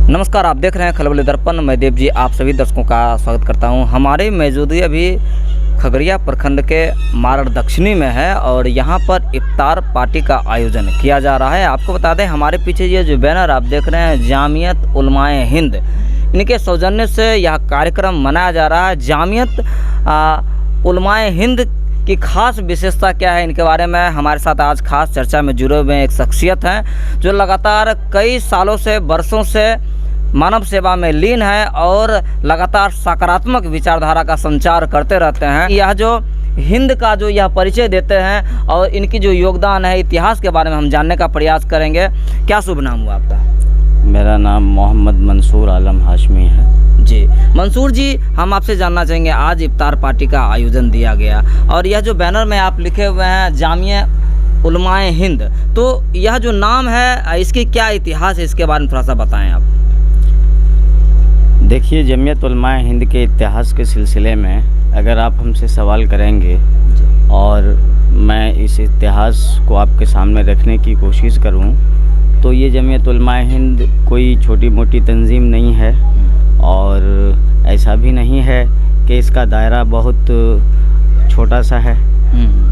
नमस्कार, आप देख रहे हैं खलबली दर्पण। मैं देव जी आप सभी दर्शकों का स्वागत करता हूं। हमारी मौजूदगी अभी खगड़िया प्रखंड के मारण दक्षिणी में है और यहां पर इफ्तार पार्टी का आयोजन किया जा रहा है। आपको बता दें, हमारे पीछे ये जो बैनर आप देख रहे हैं, जामियत उलमाए हिंद, इनके सौजन्य से यह कार्यक्रम मनाया जा रहा है। जामियत उलमाए हिंद की खास विशेषता क्या है, इनके बारे में हमारे साथ आज खास चर्चा में जुड़े हुए एक शख्सियत हैं जो लगातार कई सालों से, वर्षों से मानव सेवा में लीन है और लगातार सकारात्मक विचारधारा का संचार करते रहते हैं। यह जो हिंद का जो यह परिचय देते हैं और इनकी जो योगदान है, इतिहास के बारे में हम जानने का प्रयास करेंगे। क्या शुभ नाम हुआ आपका? मेरा नाम मोहम्मद मंसूर आलम हाशमी है। जी मंसूर जी, हम आपसे जानना चाहेंगे, आज इफ्तार पार्टी का आयोजन दिया गया और यह जो बैनर में आप लिखे हुए हैं जामिया उलमाए हिंद, तो यह जो नाम है इसकी क्या इतिहास है, इसके बारे में थोड़ा सा बताएं आप। देखिए, जमीयत उलमाए हिंद के इतिहास के सिलसिले में अगर आप हमसे सवाल करेंगे और मैं इस इतिहास को आपके सामने रखने की कोशिश करूं, तो ये जमीयत उलमाए हिंद कोई छोटी मोटी तंजीम नहीं है और ऐसा भी नहीं है कि इसका दायरा बहुत छोटा सा है।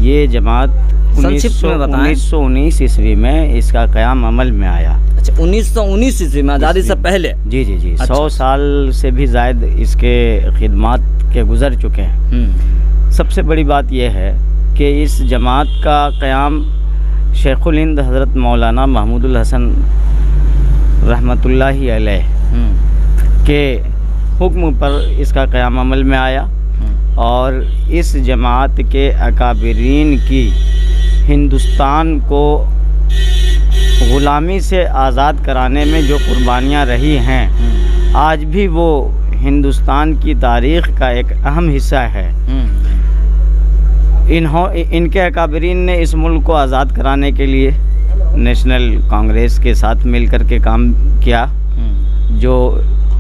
ये जमात 1919 ईस्वी में इसका क़याम अमल में आया। अच्छा, 1919 ईस्वी में, आज़ादी से पहले? जी जी जी। अच्छा। 100 साल से भी ज़ायद इसके खिदमात के गुज़र चुके हैं। सबसे बड़ी बात यह है कि इस जमात का क़याम शेखुल हिंद हज़रत मौलाना महमूदुल हसन रहमतुल्लाहि अलैह के हुक्म पर इसका क़याम अमल में आया और इस जमात के अकाबिरीन की हिंदुस्तान को ग़ुलामी से आज़ाद कराने में जो कुर्बानियाँ रही हैं, आज भी वो हिंदुस्तान की तारीख़ का एक अहम हिस्सा है। इनके अकाबिरीन ने इस मुल्क को आज़ाद कराने के लिए नेशनल कांग्रेस के साथ मिलकर के काम किया, जो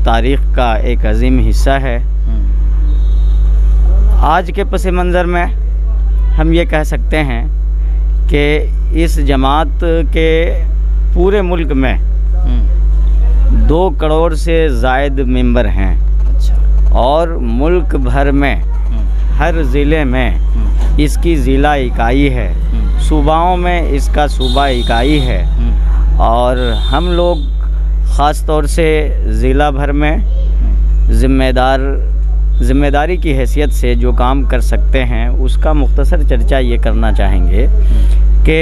तारीख़ का एक अजीम हिस्सा है। आज के पस मंज़र में हम ये कह सकते हैं कि इस जमात के पूरे मुल्क में 2 करोड़ से ज़ायद मेंबर हैं। अच्छा। और मुल्क भर में हर ज़िले में इसकी ज़िला इकाई है, सूबाओं में इसका सूबा इकाई है और हम लोग ख़ास तौर से ज़िला भर में ज़िम्मेदारी की हैसियत से जो काम कर सकते हैं उसका मुख्तसर चर्चा ये करना चाहेंगे कि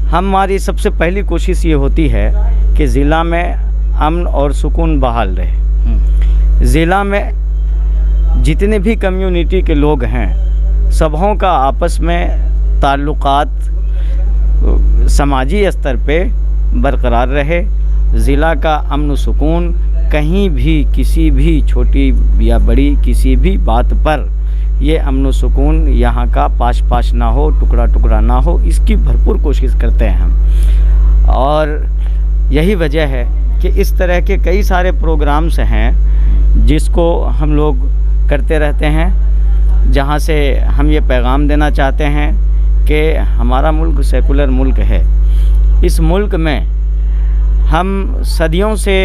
हमारी सबसे पहली कोशिश ये होती है कि ज़िला में अमन और सुकून बहाल रहे। ज़िला में जितने भी कम्युनिटी के लोग हैं, सबों का आपस में ताल्लुकात समाजी स्तर पे बरकरार रहे। ज़िला का अमन सुकून कहीं भी किसी भी छोटी या बड़ी किसी भी बात पर ये अमन सुकून यहाँ का पाश पाश ना हो, टुकड़ा टुकड़ा ना हो, इसकी भरपूर कोशिश करते हैं हम। और यही वजह है कि इस तरह के कई सारे प्रोग्राम्स हैं जिसको हम लोग करते रहते हैं, जहाँ से हम ये पैगाम देना चाहते हैं कि हमारा मुल्क सेकुलर मुल्क है। इस मुल्क में हम सदियों से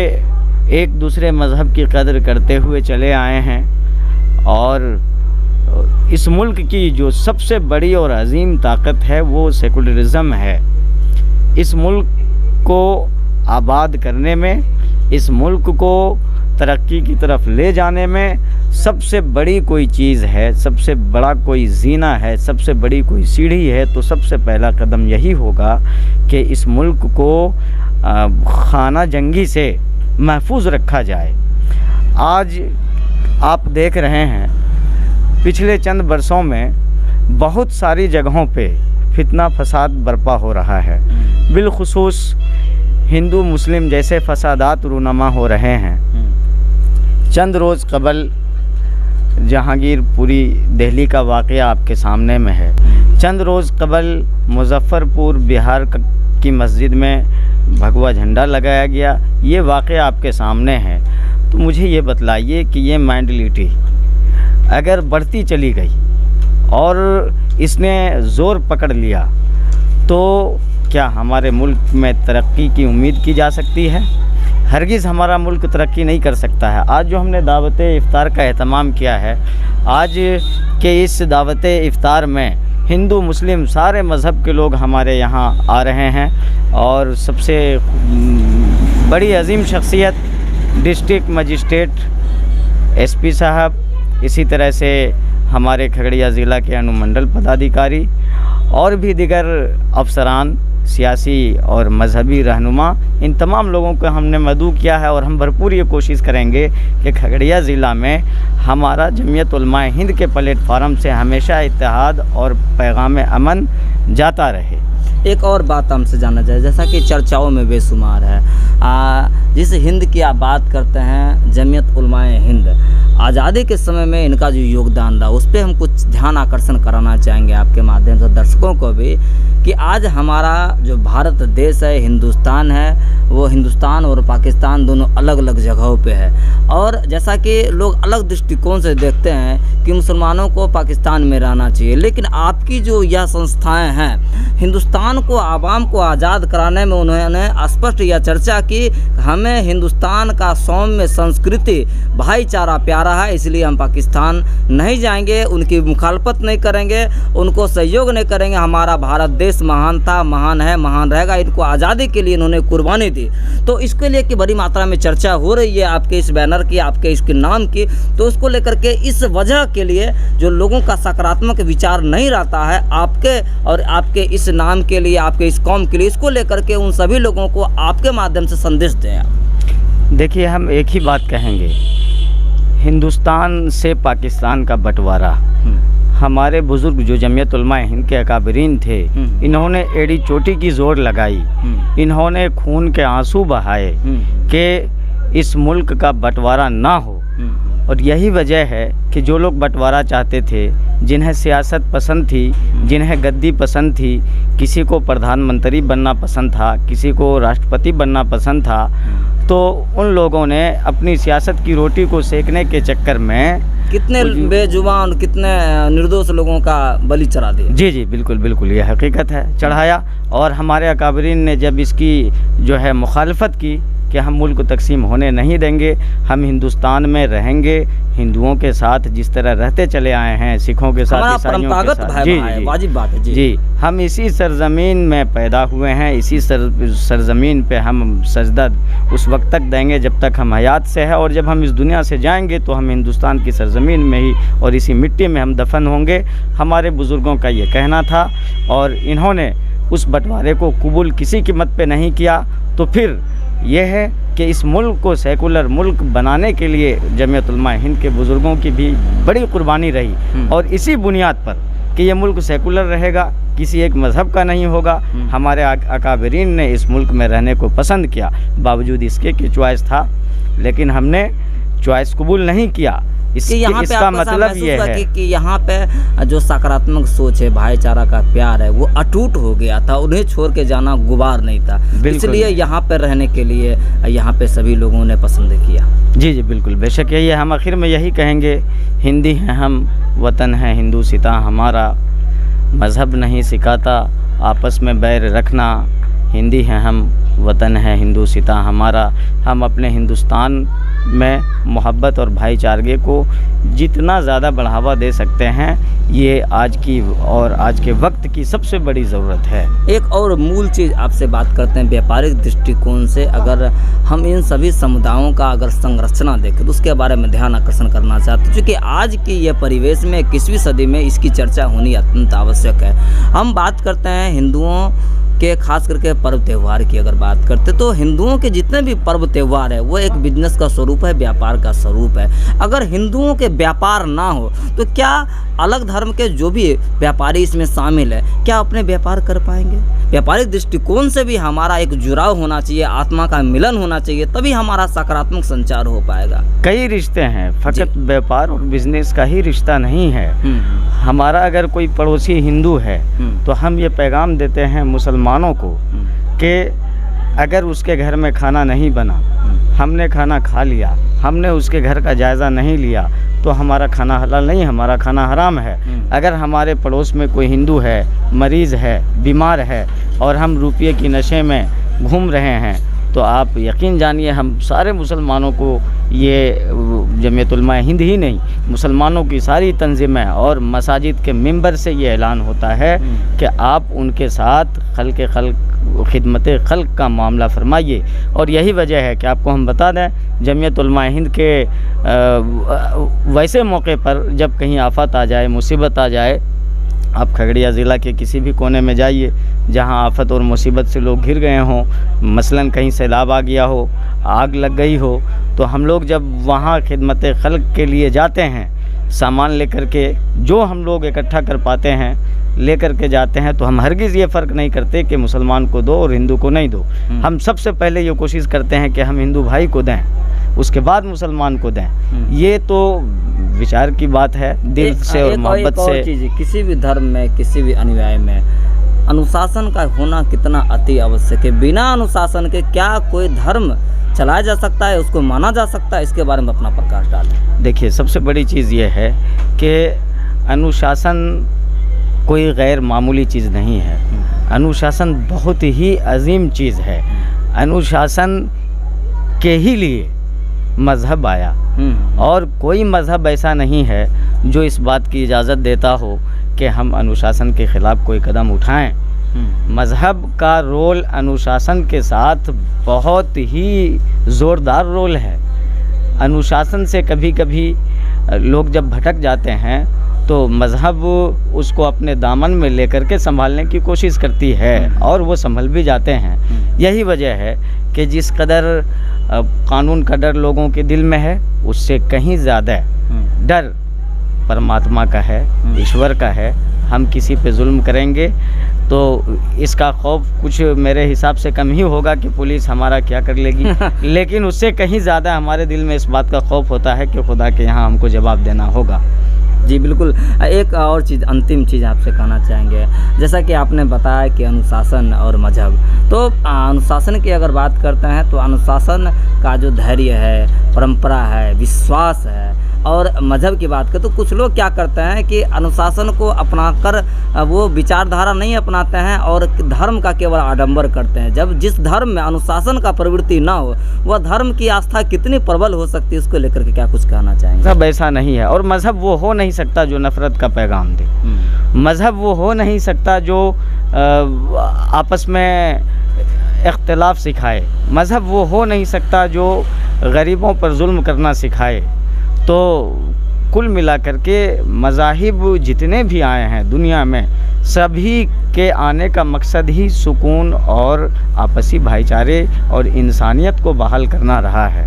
एक दूसरे मज़हब की कदर करते हुए चले आए हैं और इस मुल्क की जो सबसे बड़ी और अजीम ताकत है वो सेकुलरिज़म है। इस मुल्क को आबाद करने में, इस मुल्क को तरक्की की तरफ ले जाने में सबसे बड़ी कोई चीज़ है, सबसे बड़ा कोई जीना है, सबसे बड़ी कोई सीढ़ी है, तो सबसे पहला कदम यही होगा कि इस मुल्क को खाना जंगी से महफूज रखा जाए। आज आप देख रहे हैं, पिछले चंद बरसों में बहुत सारी जगहों पे फितना फसाद बर्पा हो रहा है। बिलखुसूस हिंदू मुस्लिम जैसे फसादात रूनमा हो रहे हैं। चंद रोज़ कबल जहांगीरपुरी दिल्ली का वाक़या आपके सामने में है। चंद रोज़ कबल मुजफ्फरपुर बिहार की मस्जिद में भगवा झंडा लगाया गया। ये वाक़या आपके सामने है। तो मुझे ये बतलाइए कि ये मेंटलिटी अगर बढ़ती चली गई और इसने ज़ोर पकड़ लिया तो क्या हमारे मुल्क में तरक्की की उम्मीद की जा सकती है? हरगिज़ हमारा मुल्क तरक्की नहीं कर सकता है। आज जो हमने दावत इफ्तार का एहतमाम किया है, आज के इस दावत इफ्तार में हिंदू मुस्लिम सारे मज़हब के लोग हमारे यहाँ आ रहे हैं और सबसे बड़ी अजीम शख्सियत डिस्ट्रिक्ट मजिस्ट्रेट एसपी साहब, इसी तरह से हमारे खगड़िया ज़िला के अनुमंडल पदाधिकारी और भी दिगर अफसरान, सियासी और मजहबी रहनुमा, इन तमाम लोगों को हमने मदऊ किया है और हम भरपूर ये कोशिश करेंगे कि खगड़िया ज़िला में हमारा जमीयत उलमाए हिंद के प्लेटफार्म से हमेशा इत्तेहाद और पैगाम अमन जाता रहे। एक और बात हमसे जानना चाहिए, जैसा कि चर्चाओं में बेशुमार है, जिस हिंद की आप बात करते हैं, जमीयत उलमाए हिंद, आज़ादी के समय में इनका जो योगदान रहा उस पर हम कुछ ध्यान आकर्षण कराना चाहेंगे आपके माध्यम से दर्शकों को भी, कि आज हमारा जो भारत देश है, हिंदुस्तान है, वो हिंदुस्तान और पाकिस्तान दोनों अलग अलग जगहों पे है। और जैसा कि लोग अलग दृष्टिकोण से देखते हैं कि मुसलमानों को पाकिस्तान में रहना चाहिए, लेकिन आपकी जो यह संस्थाएं हैं, हिंदुस्तान को, आवाम को आज़ाद कराने में उन्होंने स्पष्ट यह चर्चा की, हमें हिंदुस्तान का सौम्य संस्कृति, भाईचारा प्यारा है, इसलिए हम पाकिस्तान नहीं जाएंगे, उनकी मुखालफत नहीं करेंगे, उनको सहयोग नहीं करेंगे। हमारा भारत देश महान था, महान है, महान रहेगा। इनको आज़ादी के लिए इन्होंने कुर्बानी दी, तो इसके लिए कि बड़ी मात्रा में चर्चा हो रही है आपके इस बैनर की, आपके इसके नाम की, तो उसको लेकर के इस वजह के लिए जो लोगों का सकारात्मक विचार नहीं रहता है आपके और आपके इस नाम के लिए, आपके इस कौम के लिए, इसको लेकर के उन सभी लोगों को आपके माध्यम से संदेश दें आप। देखिए, हम एक ही बात कहेंगे, हिंदुस्तान से पाकिस्तान का बंटवारा, हमारे बुज़ुर्ग जो जमीयत उलमाए हिंद के अकाबरीन थे, इन्होंने एड़ी चोटी की जोर लगाई, इन्होंने खून के आंसू बहाए कि इस मुल्क का बंटवारा ना हो। और यही वजह है कि जो लोग बंटवारा चाहते थे, जिन्हें सियासत पसंद थी, जिन्हें गद्दी पसंद थी, किसी को प्रधानमंत्री बनना पसंद था, किसी को राष्ट्रपति बनना पसंद था, तो उन लोगों ने अपनी सियासत की रोटी को सेकने के चक्कर में कितने बेजुबान, कितने निर्दोष लोगों का बलि चढ़ा दिया। जी जी, बिल्कुल बिल्कुल, ये हकीकत है, चढ़ाया। और हमारे अकाबरीन ने जब इसकी जो है मुखालफत की कि हम मुल्क तकसीम होने नहीं देंगे, हम हिंदुस्तान में रहेंगे, हिंदुओं के साथ जिस तरह रहते चले आए हैं, सिखों के साथ, ईसाइयों के साथ, जी वाजिब बात है जी, हम इसी सरज़मीन में पैदा हुए हैं, इसी सरज़मीन पे हम सजदा उस वक्त तक देंगे जब तक हम हयात से है, और जब हम इस दुनिया से जाएंगे तो हम हिंदुस्तान की सरज़मीन में ही और इसी मिट्टी में हम दफन होंगे। हमारे बुज़ुर्गों का ये कहना था और इन्होंने उस बंटवारे को कबूल किसी कीमत पे नहीं किया। तो फिर यह है कि इस मुल्क को सेकुलर मुल्क बनाने के लिए जमीयत उलमाए हिंद के बुज़ुर्गों की भी बड़ी कुर्बानी रही, और इसी बुनियाद पर कि ये मुल्क सेकुलर रहेगा, किसी एक मज़हब का नहीं होगा, हमारे अकाबरीन ने इस मुल्क में रहने को पसंद किया, बावजूद इसके कि चॉइस था, लेकिन हमने चॉइस कबूल नहीं किया। इसका मतलब ये है कि यहाँ पे जो सकारात्मक सोच है, भाईचारा का प्यार है, वो अटूट हो गया था, उन्हें छोड़ के जाना गुबार नहीं था, इसलिए यहाँ पे रहने के लिए यहाँ पे सभी लोगों ने पसंद किया। जी जी, बिल्कुल, बेशक यही है। हम आखिर में यही कहेंगे, हिंदी हैं हम, वतन है हिंदू सिता हमारा, मज़हब नहीं सिखाता आपस में बैर रखना, हिंदी हैं हम, वतन है हिंदू सिता हमारा। हम अपने हिंदुस्तान में मोहब्बत और भाईचारे को जितना ज़्यादा बढ़ावा दे सकते हैं, ये आज की और आज के वक्त की सबसे बड़ी ज़रूरत है। एक और मूल चीज़ आपसे बात करते हैं, व्यापारिक दृष्टिकोण से अगर हम इन सभी समुदायों का अगर संरचना देखें तो उसके बारे में ध्यान आकर्षण करना चाहते हैं, क्योंकि आज की ये परिवेश में 21वीं सदी में इसकी चर्चा होनी अत्यंत आवश्यक है। हम बात करते हैं हिंदुओं के, खास करके पर्व त्यौहार की अगर बात करते तो हिंदुओं के जितने भी पर्व त्यौहार है वो एक बिजनेस का स्वरूप है, व्यापार का स्वरूप है। अगर हिंदुओं के व्यापार ना हो तो क्या अलग धर्म के जो भी व्यापारी इसमें शामिल है, क्या अपने व्यापार कर पाएंगे? व्यापारिक दृष्टिकोण से भी हमारा एक जुड़ाव होना चाहिए, आत्मा का मिलन होना चाहिए, तभी हमारा सकारात्मक संचार हो पाएगा। कई रिश्ते हैं, फकत व्यापार और बिजनेस का ही रिश्ता नहीं है। हमारा अगर कोई पड़ोसी हिंदू है तो हम ये पैगाम देते हैं मुसलमानों को कि अगर उसके घर में खाना नहीं बना, हमने खाना खा लिया, हमने उसके घर का जायज़ा नहीं लिया, तो हमारा खाना हलाल नहीं, हमारा खाना हराम है। अगर हमारे पड़ोस में कोई हिंदू है, मरीज़ है, बीमार है, और हम रुपये की नशे में घूम रहे हैं तो आप यकीन जानिए हम सारे मुसलमानों को, ये जमीयत उलमा हिंद ही नहीं, मुसलमानों की सारी तंजीमें और मसाजिद के मिंबर से ये ऐलान होता है कि आप उनके साथ खिदमत खल्क का मामला फरमाइए। और यही वजह है कि आपको हम बता दें, जमीयत उलमा हिंद के वैसे मौके पर जब कहीं आफत आ जाए, मुसीबत आ जाए, आप खगड़िया ज़िला के किसी भी कोने में जाइए जहां आफत और मुसीबत से लोग घिर गए हों, मसलन कहीं सैलाब आ गया हो, आग लग गई हो, तो हम लोग जब वहां खिदमत खल्क के लिए जाते हैं, सामान लेकर के जो हम लोग इकट्ठा कर पाते हैं लेकर के जाते हैं, तो हम हरगिज़ ये फ़र्क नहीं करते कि मुसलमान को दो और हिंदू को नहीं दो। हम सबसे पहले ये कोशिश करते हैं कि हम हिंदू भाई को दें, उसके बाद मुसलमान को दें। ये तो विचार की बात है, दिल से और मोहब्बत से। चीज़, किसी भी धर्म में, किसी भी अनुयायी में अनुशासन का होना कितना अति आवश्यक है। बिना अनुशासन के क्या कोई धर्म चलाया जा सकता है, उसको माना जा सकता है? इसके बारे में अपना प्रकाश डालें। देखिए, सबसे बड़ी चीज़ ये है कि अनुशासन कोई गैर मामूली चीज़ नहीं है। अनुशासन बहुत ही अजीम चीज़ है। अनुशासन के ही लिए मज़हब आया, और कोई मज़हब ऐसा नहीं है जो इस बात की इजाज़त देता हो कि हम अनुशासन के ख़िलाफ़ कोई कदम उठाएं। मज़हब का रोल अनुशासन के साथ बहुत ही ज़ोरदार रोल है। अनुशासन से कभी कभी लोग जब भटक जाते हैं तो मज़हब उसको अपने दामन में लेकर के संभालने की कोशिश करती है, और वो संभल भी जाते हैं। यही वजह है कि जिस कदर कानून का डर लोगों के दिल में है, उससे कहीं ज़्यादा डर परमात्मा का है, ईश्वर का है। हम किसी पे जुल्म करेंगे तो इसका खौफ कुछ मेरे हिसाब से कम ही होगा कि पुलिस हमारा क्या कर लेगी, लेकिन उससे कहीं ज़्यादा हमारे दिल में इस बात का खौफ होता है कि खुदा के यहाँ हमको जवाब देना होगा। जी बिल्कुल। एक और चीज़, अंतिम चीज़ आपसे कहना चाहेंगे, जैसा कि आपने बताया कि अनुशासन और मजहब, तो अनुशासन की अगर बात करते हैं तो अनुशासन का जो धैर्य है, परंपरा है, विश्वास है, और मजहब की बात करें तो कुछ लोग क्या करते हैं कि अनुशासन को अपनाकर वो विचारधारा नहीं अपनाते हैं और धर्म का केवल आडंबर करते हैं। जब जिस धर्म में अनुशासन का प्रवृत्ति ना हो, वह धर्म की आस्था कितनी प्रबल हो सकती है, इसको लेकर के क्या कुछ कहना चाहेंगे? सब ऐसा नहीं है, और मज़हब वो हो नहीं सकता जो नफ़रत का पैगाम दे। मज़हब वो हो नहीं सकता जो आपस में इख्तिलाफ सिखाए। मज़हब वो हो नहीं सकता जो गरीबों पर जुल्म करना सिखाए। तो कुल मिलाकर के मज़ाहिब जितने भी आए हैं दुनिया में, सभी के आने का मकसद ही सुकून और आपसी भाईचारे और इंसानियत को बहाल करना रहा है।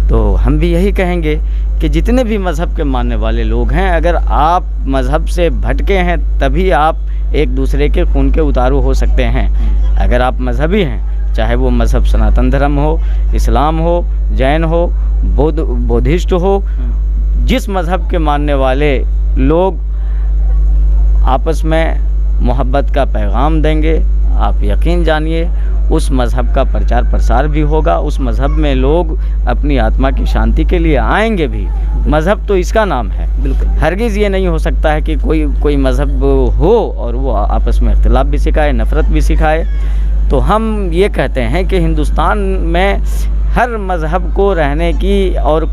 तो हम भी यही कहेंगे कि जितने भी मज़हब के मानने वाले लोग हैं, अगर आप मज़हब से भटके हैं तभी आप एक दूसरे के खून के उतारू हो सकते हैं। अगर आप मज़हबी हैं, चाहे वो मज़हब सनातन धर्म हो, इस्लाम हो, जैन हो, बुद्धिस्ट हो, जिस मज़हब के मानने वाले लोग आपस में मोहब्बत का पैगाम देंगे, आप यकीन जानिए उस मज़हब का प्रचार प्रसार भी होगा। उस मज़हब में लोग अपनी आत्मा की शांति के लिए आएंगे भी। मज़हब तो इसका नाम है। बिल्कुल। हरगिज़ ये नहीं हो सकता है कि कोई मज़हब हो और वो आपस में इख्तिलाफ भी सिखाए, नफ़रत भी सिखाए। तो हम ये कहते हैं कि हिंदुस्तान में हर मज़हब को रहने की और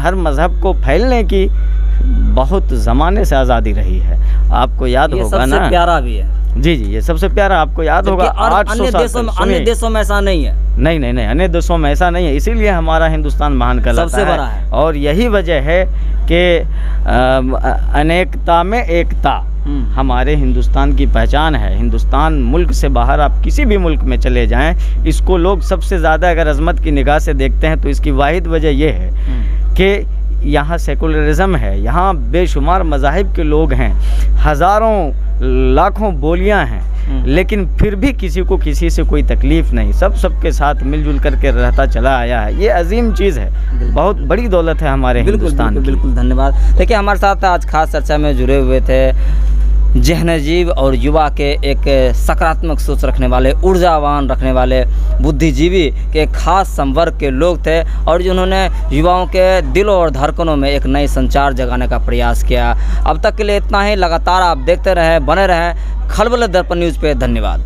हर मज़हब को फैलने की बहुत ज़माने से आज़ादी रही है। आपको याद होगा ना, सबसे प्यारा भी है। जी, ये सबसे प्यारा आपको याद होगा। 800 साल अन्य देशों में ऐसा नहीं है। नहीं, अन्य देशों में ऐसा नहीं है। इसीलिए हमारा हिंदुस्तान महान कहलाता सबसे बड़ा है। और यही वजह है कि अनेकता में एकता हमारे हिंदुस्तान की पहचान है। हिंदुस्तान मुल्क से बाहर आप किसी भी मुल्क में चले जाएं, इसको लोग सबसे ज़्यादा अगर अजमत की निगाह से देखते हैं तो इसकी वाहिद वजह यह है कि यहाँ सेकुलरिज़म है, यहाँ बेशुमार मज़ाहिब के लोग हैं, हज़ारों लाखों बोलियां हैं, लेकिन फिर भी किसी को किसी से कोई तकलीफ़ नहीं। सबके साथ मिलजुल करके रहता चला आया है। ये अजीम चीज़ है, बहुत बड़ी दौलत है हमारे हिंदुस्तान की। बिल्कुल धन्यवाद। देखिए, हमारे साथ आज खास चर्चा में जुड़े हुए थे जहनजीब और युवा के एक सकारात्मक सोच रखने वाले, ऊर्जावान रखने वाले, बुद्धिजीवी के एक खास संवर्ग के लोग थे, और जिन्होंने युवाओं के दिलों और धड़कनों में एक नई संचार जगाने का प्रयास किया। अब तक के लिए इतना ही। लगातार आप देखते रहें, बने रहें खलबल दर्पण न्यूज़ पे। धन्यवाद।